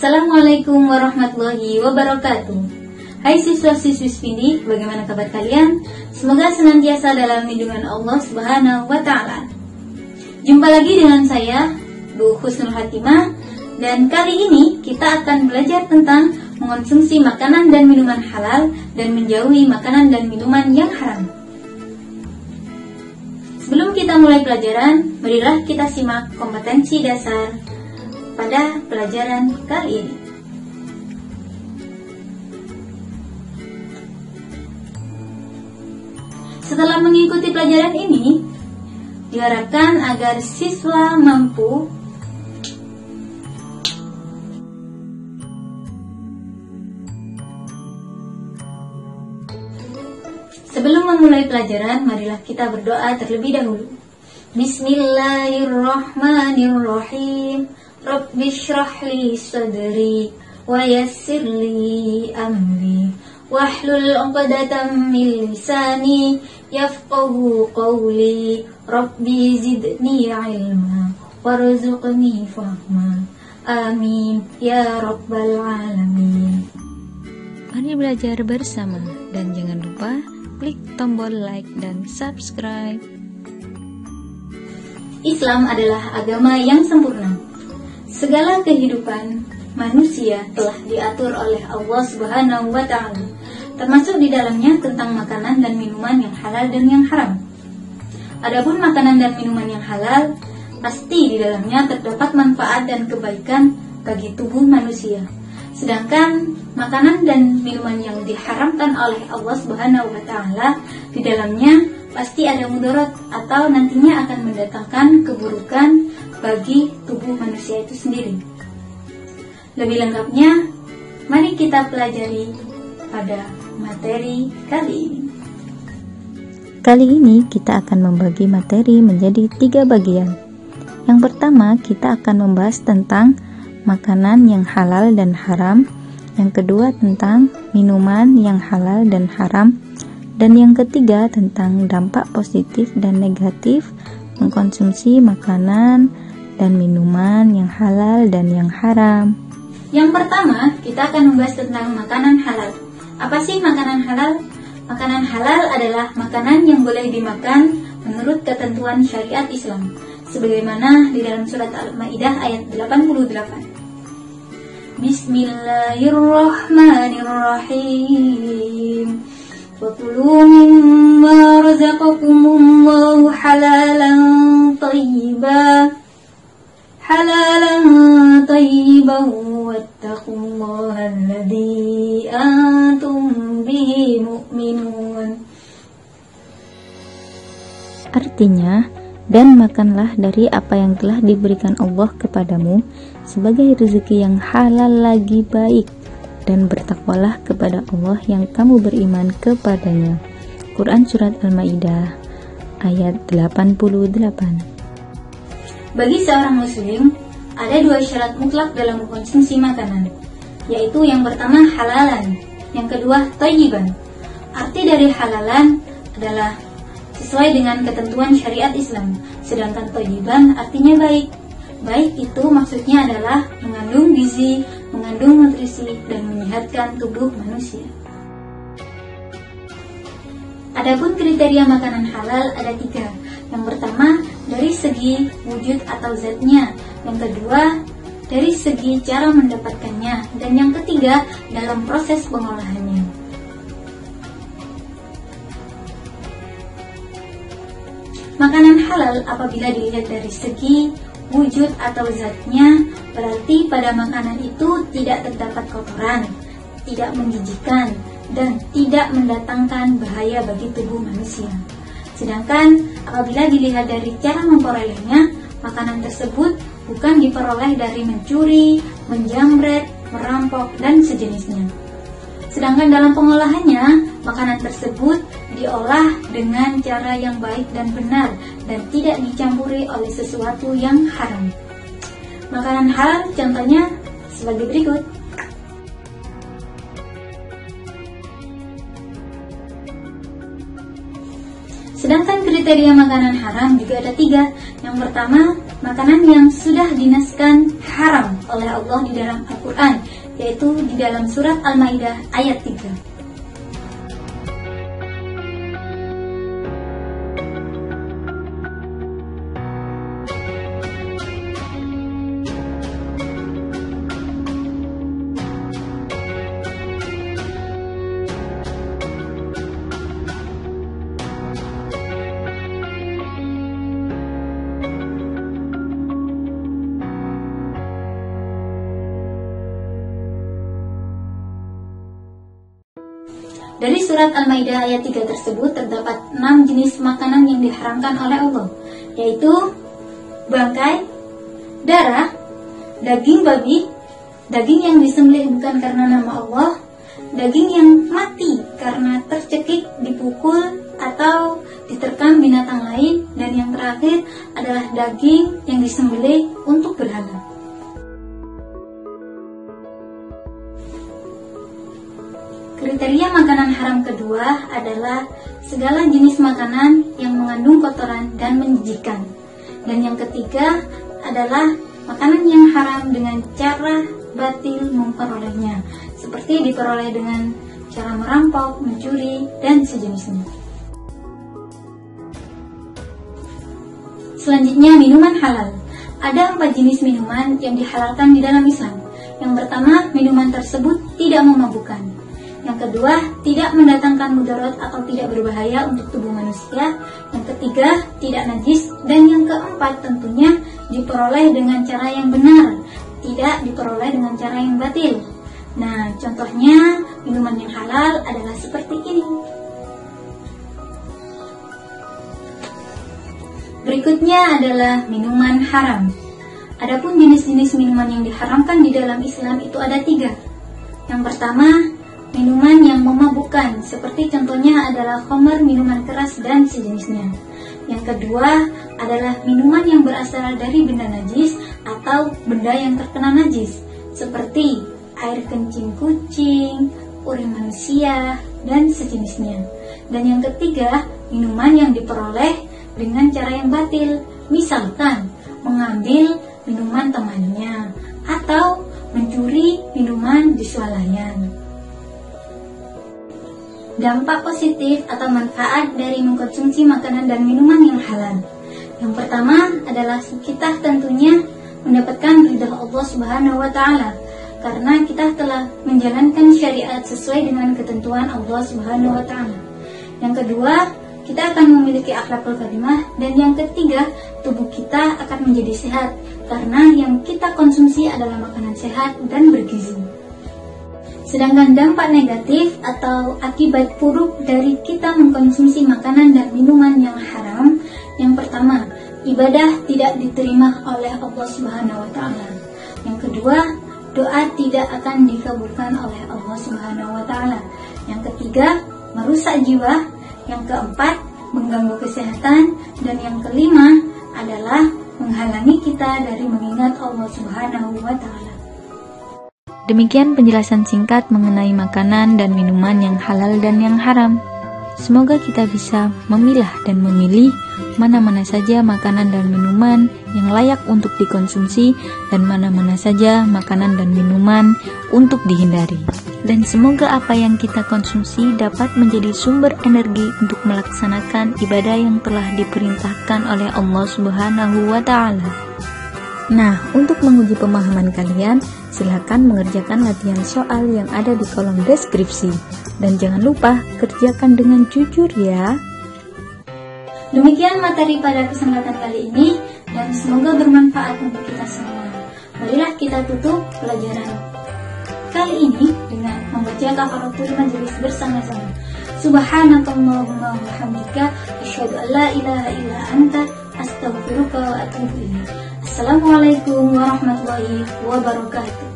Assalamualaikum warahmatullahi wabarakatuh. Hai siswa-siswi Spindi, bagaimana kabar kalian? Semoga senantiasa dalam lindungan Allah Subhanahu wa Ta'ala. Jumpa lagi dengan saya, Bu Husnul Hatimah, dan kali ini kita akan belajar tentang mengonsumsi makanan dan minuman halal dan menjauhi makanan dan minuman yang haram. Sebelum kita mulai pelajaran, marilah kita simak kompetensi dasar pada pelajaran kali ini. Setelah mengikuti pelajaran ini, diharapkan agar siswa mampu Sebelum memulai pelajaran, marilah kita berdoa terlebih dahulu. Bismillahirrahmanirrahim. Rabbi shrah li sadri wa yassir li amri wahlul 'uqdatam min lisani yafqahu qawli. Rabbi zidni 'ilma warzuqni fahma. Amin ya rabbal alamin. Mari belajar bersama dan jangan lupa klik tombol like dan subscribe. Islam adalah agama yang sempurna. Segala kehidupan manusia telah diatur oleh Allah Subhanahu wa Ta'ala, termasuk di dalamnya tentang makanan dan minuman yang halal dan yang haram. Adapun makanan dan minuman yang halal, pasti di dalamnya terdapat manfaat dan kebaikan bagi tubuh manusia. Sedangkan makanan dan minuman yang diharamkan oleh Allah Subhanahu wa Ta'ala, di dalamnya pasti ada mudarat atau nantinya akan mendatangkan keburukan bagi tubuh manusia itu sendiri. Lebih lengkapnya, mari kita pelajari pada materi kali ini. Kali ini kita akan membagi materi menjadi 3 bagian. Yang pertama, kita akan membahas tentang makanan yang halal dan haram. Yang kedua tentang minuman yang halal dan haram. Dan yang ketiga tentang dampak positif dan negatif mengkonsumsi makanan dan minuman yang halal dan yang haram. Yang pertama, kita akan membahas tentang makanan halal. Apa sih makanan halal? Makanan halal adalah makanan yang boleh dimakan menurut ketentuan syariat Islam, sebagaimana di dalam surat Al-Maidah ayat 88. Bismillahirrahmanirrahim. Wa kulu mimma razaqakumullahu halalan tayyiban wattaqullaha alladzi antum bihi mu'minun. Artinya, dan makanlah dari apa yang telah diberikan Allah kepadamu sebagai rezeki yang halal lagi baik, dan bertakwalah kepada Allah yang kamu beriman kepadanya. Quran Surat Al-Maidah ayat 88. Bagi seorang muslim, ada 2 syarat mutlak dalam mengkonsumsi makanan, yaitu yang pertama halalan, yang kedua thayyiban. Arti dari halalan adalah sesuai dengan ketentuan syariat Islam, sedangkan thayyiban artinya baik. Baik itu maksudnya adalah mengandung gizi, mengandung nutrisi, dan menyehatkan tubuh manusia. Adapun kriteria makanan halal ada 3. Yang pertama, dari segi wujud atau zatnya. Yang kedua, dari segi cara mendapatkannya. Dan yang ketiga, dalam proses pengolahannya. Makanan halal apabila dilihat dari segi wujud atau zatnya, berarti pada makanan itu tidak terdapat kotoran, tidak menjijikan, dan tidak mendatangkan bahaya bagi tubuh manusia. Sedangkan apabila dilihat dari cara memperolehnya, makanan tersebut bukan diperoleh dari mencuri, menjamret, merampok, dan sejenisnya. Sedangkan dalam pengolahannya, makanan tersebut diolah dengan cara yang baik dan benar dan tidak dicampuri oleh sesuatu yang haram. Makanan halal contohnya sebagai berikut. Sedangkan kriteria makanan haram juga ada 3. Yang pertama, makanan yang sudah dinaskan haram oleh Allah di dalam Al-Quran, yaitu di dalam surat Al-Maidah ayat 3. Dari surat Al-Maidah ayat 3 tersebut terdapat 6 jenis makanan yang diharamkan oleh Allah, yaitu bangkai, darah, daging babi, daging yang disembelih bukan karena nama Allah, daging yang mati karena tercekik, dipukul, atau diterkam binatang lain, dan yang terakhir adalah daging yang disembelih untuk berhala. Kriteria makanan haram kedua adalah segala jenis makanan yang mengandung kotoran dan menjijikkan. Dan yang ketiga adalah makanan yang haram dengan cara batil memperolehnya, seperti diperoleh dengan cara merampok, mencuri, dan sejenisnya. Selanjutnya, minuman halal. Ada 4 jenis minuman yang dihalalkan di dalam Islam. Yang pertama, minuman tersebut tidak memabukkan. Yang kedua, tidak mendatangkan mudarat atau tidak berbahaya untuk tubuh manusia. Yang ketiga, tidak najis. Dan yang keempat, tentunya diperoleh dengan cara yang benar, tidak diperoleh dengan cara yang batil. Nah, contohnya minuman yang halal adalah seperti ini. Berikutnya adalah minuman haram. Adapun jenis-jenis minuman yang diharamkan di dalam Islam itu ada 3. Yang pertama, minuman yang memabukkan, seperti contohnya adalah khamar, minuman keras, dan sejenisnya. Yang kedua adalah minuman yang berasal dari benda najis atau benda yang terkena najis, seperti air kencing kucing, urin manusia, dan sejenisnya. Dan yang ketiga, minuman yang diperoleh dengan cara yang batil, misalkan mengambil minuman temannya atau mencuri minuman di swalayan. Dampak positif atau manfaat dari mengkonsumsi makanan dan minuman yang halal. Yang pertama adalah kita tentunya mendapatkan ridha Allah Subhanahu wa Ta'ala, karena kita telah menjalankan syariat sesuai dengan ketentuan Allah Subhanahu wa Ta'ala. Yang kedua, kita akan memiliki akhlakul karimah. Dan yang ketiga, tubuh kita akan menjadi sehat, karena yang kita konsumsi adalah makanan sehat dan bergizi. Sedangkan dampak negatif atau akibat buruk dari kita mengkonsumsi makanan dan minuman yang haram, yang pertama, ibadah tidak diterima oleh Allah Subhanahu wa Ta'ala. Yang kedua, doa tidak akan dikabulkan oleh Allah Subhanahu wa Ta'ala. Yang ketiga, merusak jiwa. Yang keempat, mengganggu kesehatan. Dan yang kelima adalah menghalangi kita dari mengingat Allah Subhanahu wa Ta'ala. Demikian penjelasan singkat mengenai makanan dan minuman yang halal dan yang haram. Semoga kita bisa memilah dan memilih mana-mana saja makanan dan minuman yang layak untuk dikonsumsi dan mana-mana saja makanan dan minuman untuk dihindari. Dan semoga apa yang kita konsumsi dapat menjadi sumber energi untuk melaksanakan ibadah yang telah diperintahkan oleh Allah Subhanahu wa Ta'ala. Nah, untuk menguji pemahaman kalian, silakan mengerjakan latihan soal yang ada di kolom deskripsi. Dan jangan lupa, kerjakan dengan jujur ya. Demikian materi pada kesempatan kali ini, dan semoga bermanfaat untuk kita semua. Marilah kita tutup pelajaran kali ini dengan membaca kafaratul majelis bersama-sama. Subhanakallahumma wa bihamdika, asyhadu an la ilaha illa anta, astaghfiruka wa atubu ilaik. Assalamualaikum warahmatullahi wabarakatuh.